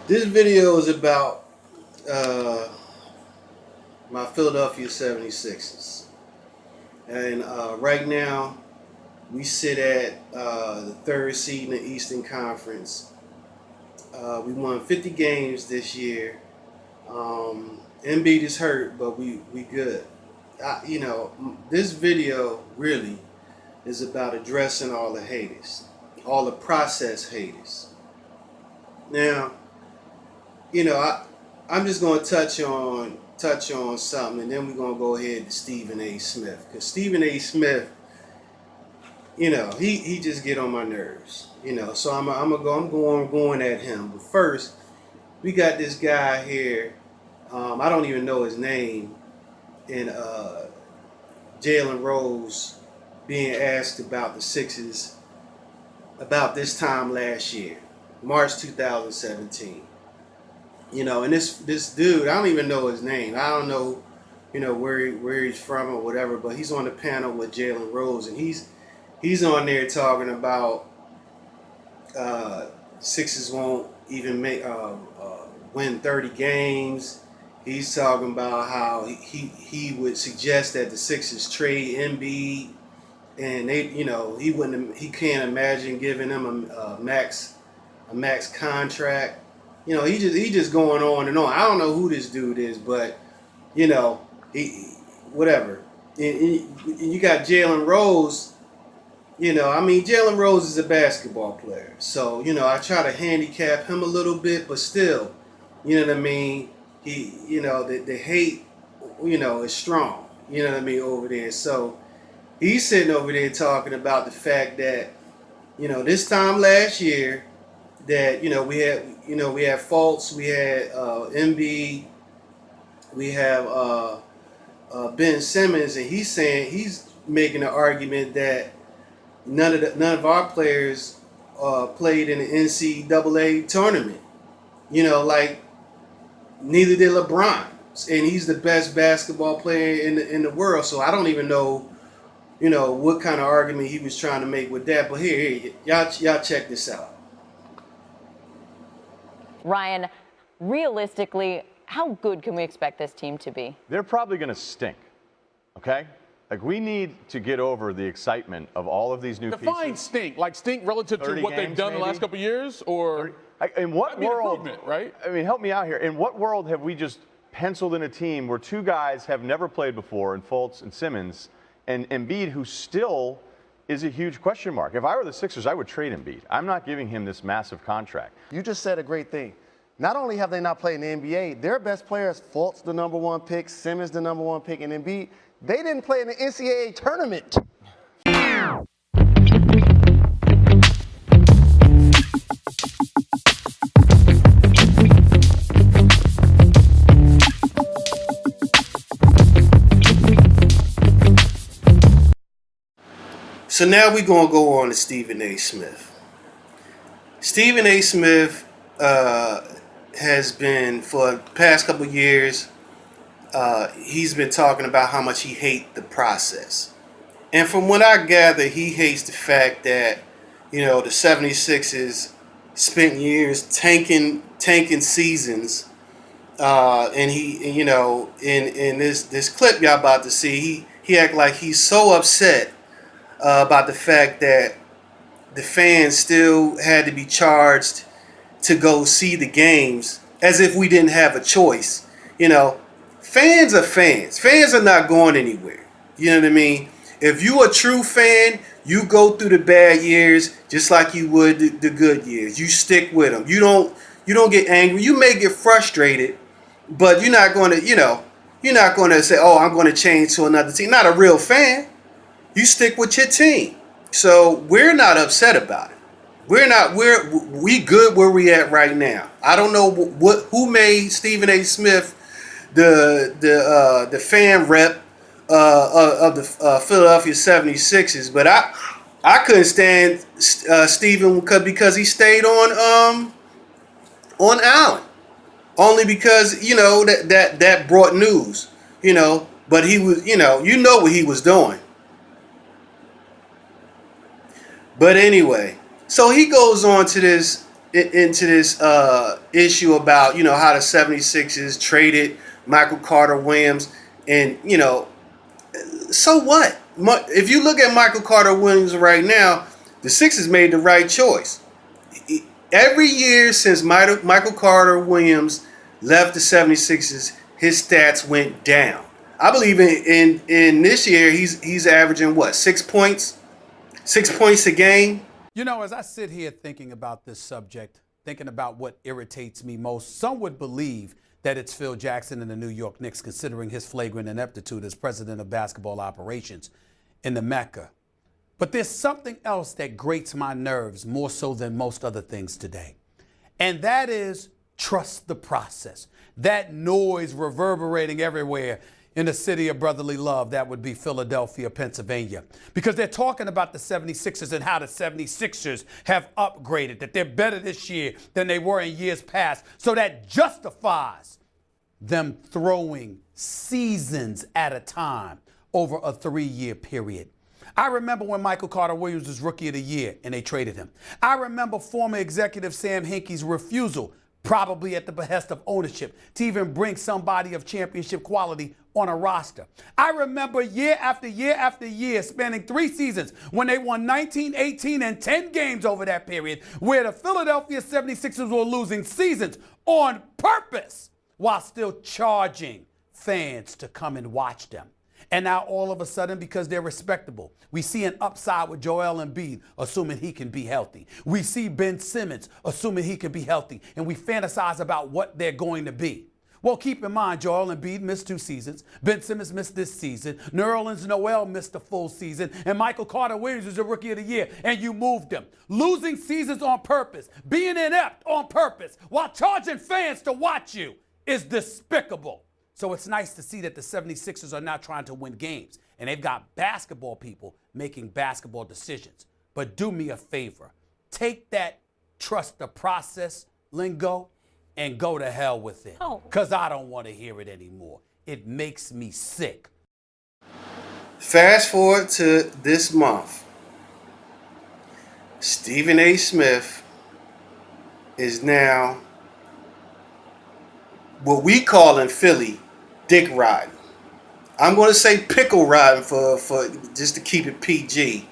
This video is about uh, my Philadelphia 76ers. And right now, we sit at the third seed in the Eastern Conference. We won 50 games this year. Embiid is hurt, but we good. This video really is about addressing all the haters, all the process haters. Now, I'm just gonna touch on something, and then we're gonna go ahead to Stephen A. Smith, because Stephen A. Smith, he just get on my nerves. So I'm going at him. But first, we got this guy here. I don't even know his name, and Jalen Rose being asked about the Sixers about this time last year, March 2017. And this dude, I don't even know his name. I don't know, where he's from or whatever. But he's on the panel with Jalen Rose, and he's on there talking about Sixers won't even win 30 games. He's talking about how he would suggest that the Sixers trade Embiid, and he can't imagine giving him a max contract. He just going on and on. I don't know who this dude is, but he whatever. And you got Jalen Rose. Jalen Rose is a basketball player, so I try to handicap him a little bit, but still, you know what I mean. The hate, is strong. You know what I mean over there. So he's sitting over there talking about the fact that this time last year that we had Fultz, we had Embiid, we have Ben Simmons, and he's making an argument that none of our players played in the NCAA tournament. Like neither did LeBron, and he's the best basketball player in the world. So I don't even know, what kind of argument he was trying to make with that. But here, y'all check this out. Ryan, realistically, how good can we expect this team to be? They're probably going to stink, okay? Like, we need to get over the excitement of all of these new pieces. Define stink. Like stink relative to what they've done maybe? The last couple of years? Or in what world, right? I mean, help me out here. In what world have we just penciled in a team where two guys have never played before, in Fultz and Simmons, and Embiid, who still is a huge question mark? If I were the Sixers, I would trade Embiid. I'm not giving him this massive contract. You just said a great thing. Not only have they not played in the NBA, their best players, Fultz the number one pick, Simmons the number one pick, and Embiid, they didn't play in the NCAA tournament. So now we're going to go on to Stephen A. Smith. Stephen A. Smith has been, for the past couple of years, he's been talking about how much he hates the process. And from what I gather, he hates the fact that, the 76ers spent years tanking seasons. And he, in this clip y'all about to see, he act like he's so upset about the fact that the fans still had to be charged to go see the games, as if we didn't have a choice. Fans are fans. Fans are not going anywhere. You know what I mean? If you a true fan, you go through the bad years just like you would the good years. You stick with them. You don't get angry. You may get frustrated, but you're not going to say, "Oh, I'm going to change to another team." Not a real fan. You stick with your team. So we're not upset about it. We good where we at right now. I don't know who made Stephen A. Smith the fan rep of the Philadelphia 76ers, but I couldn't stand Stephen because he stayed on Allen, only because that brought news, but he was what he was doing. But anyway, so he goes on to this into this issue about, how the 76ers traded Michael Carter Williams. And, so what? If you look at Michael Carter Williams right now, the Sixers made the right choice. Every year since Michael Carter Williams left the 76ers, his stats went down. I believe in this year, he's averaging, 6 points? 6 points a game? As I sit here thinking about this subject, thinking about what irritates me most, some would believe that it's Phil Jackson and the New York Knicks, considering his flagrant ineptitude as president of basketball operations in the Mecca. But there's something else that grates my nerves more so than most other things today. And that is trust the process. That noise reverberating everywhere in the city of brotherly love, that would be Philadelphia, Pennsylvania. Because they're talking about the 76ers and how the 76ers have upgraded, that they're better this year than they were in years past. So that justifies them throwing seasons at a time over a 3-year period. I remember when Michael Carter Williams was Rookie of the Year and they traded him. I remember former executive Sam Hinkie's refusal, probably at the behest of ownership, to even bring somebody of championship quality on a roster. I remember year after year after year, spanning 3 seasons, when they won 19, 18, and 10 games over that period, where the Philadelphia 76ers were losing seasons on purpose while still charging fans to come and watch them. And now all of a sudden, because they're respectable, we see an upside with Joel Embiid, assuming he can be healthy. We see Ben Simmons, assuming he can be healthy. And we fantasize about what they're going to be. Well, keep in mind, Joel Embiid missed 2 seasons. Ben Simmons missed this season. Nerlens Noel missed a full season. And Michael Carter Williams is the Rookie of the Year. And you moved him. Losing seasons on purpose, being inept on purpose, while charging fans to watch you is despicable. So it's nice to see that the 76ers are now trying to win games, and they've got basketball people making basketball decisions. But do me a favor. Take that trust the process lingo and go to hell with it. Because I don't want to hear it anymore. It makes me sick. Fast forward to this month. Stephen A. Smith is now what we call in Philly dick riding. I'm going to say pickle riding for just to keep it PG.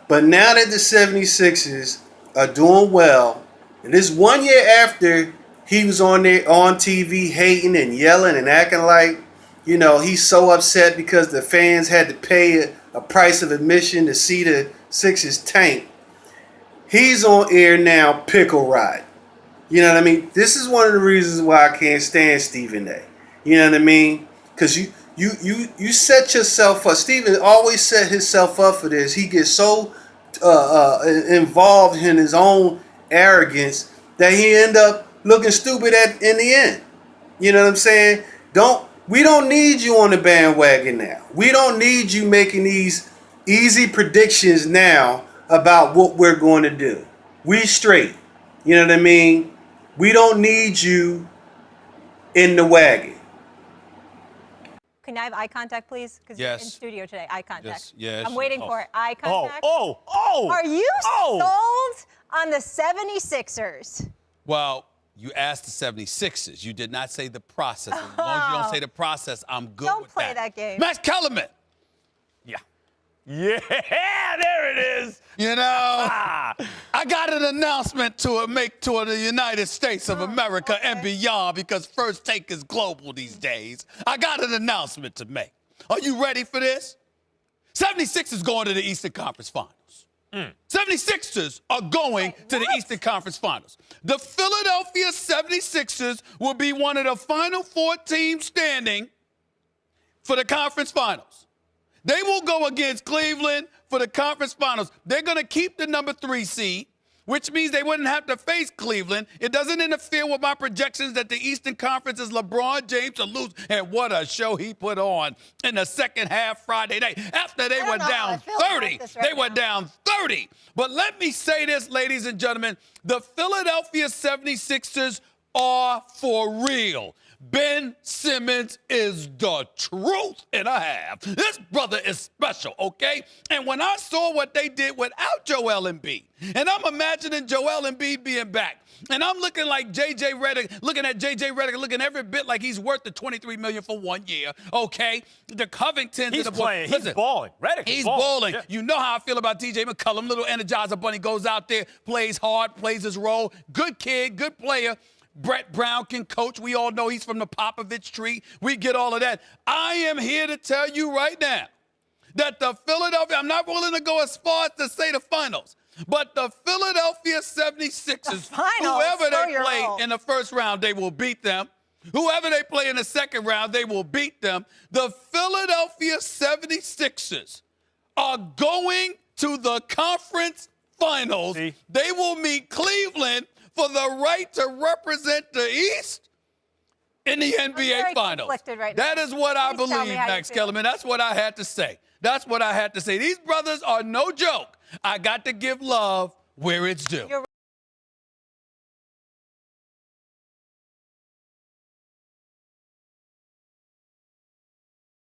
But now that the 76ers are doing well, and this 1 year after he was on TV hating and yelling and acting like, he's so upset because the fans had to pay a price of admission to see the Sixers tank. He's on air now pickle riding. You know what I mean? This is one of the reasons why I can't stand Stephen A. You know what I mean? Because you set yourself up. Stephen always set himself up for this. He gets so involved in his own arrogance that he end up looking stupid in the end. You know what I'm saying? We don't need you on the bandwagon now. We don't need you making these easy predictions now about what we're going to do. We straight. You know what I mean? We don't need you in the wagon. Can I have eye contact, please? Because you're in Yes. studio today. Eye contact. Yes. I'm waiting for it. Eye Oh, contact. oh. Are you sold on the 76ers? Well, you asked the 76ers. You did not say the process. As long as you don't say the process, I'm good Don't with play that game. Max Kellerman. Yeah, there it is. I got an announcement to make to the United States of America and beyond, because First Take is global these days. I got an announcement to make. Are you ready for this? 76ers going to the Eastern Conference Finals. 76ers are going to the Eastern Conference Finals. The Philadelphia 76ers will be one of the final 4 teams standing for the conference finals. They will go against Cleveland for the conference finals. They're going to keep the number 3 seed, which means they wouldn't have to face Cleveland. It doesn't interfere with my projections that the Eastern Conference is LeBron James to lose. And what a show he put on in the second half Friday night. After they were down 30. They were down 30. But let me say this, ladies and gentlemen. The Philadelphia 76ers are for real. Ben Simmons is the truth and a half. This brother is special, okay? And when I saw what they did without Joel Embiid, and I'm imagining Joel Embiid being back, and I'm looking like J.J. Redick, looking at J.J. Redick, looking every bit like he's worth the $23 million for 1 year, okay? The Covington. He's playing. He's balling. Redick is balling. Yeah. You know how I feel about T.J. McCollum. Little Energizer Bunny goes out there, plays hard, plays his role. Good kid, good player. Brett Brown can coach. We all know he's from the Popovich tree. We get all of that. I am here to tell you right now that the Philadelphia, I'm not willing to go as far as to say the finals, but the Philadelphia 76ers, whoever they play in the first round, they will beat them. Whoever they play in the second round, they will beat them. The Philadelphia 76ers are going to the conference finals. See? They will meet Cleveland for the right to represent the East in the NBA Finals. Right that now. is what I Please tell me believe, how you Max feel. Kellerman. That's what I had to say. That's what I had to say. These brothers are no joke. I got to give love where it's due.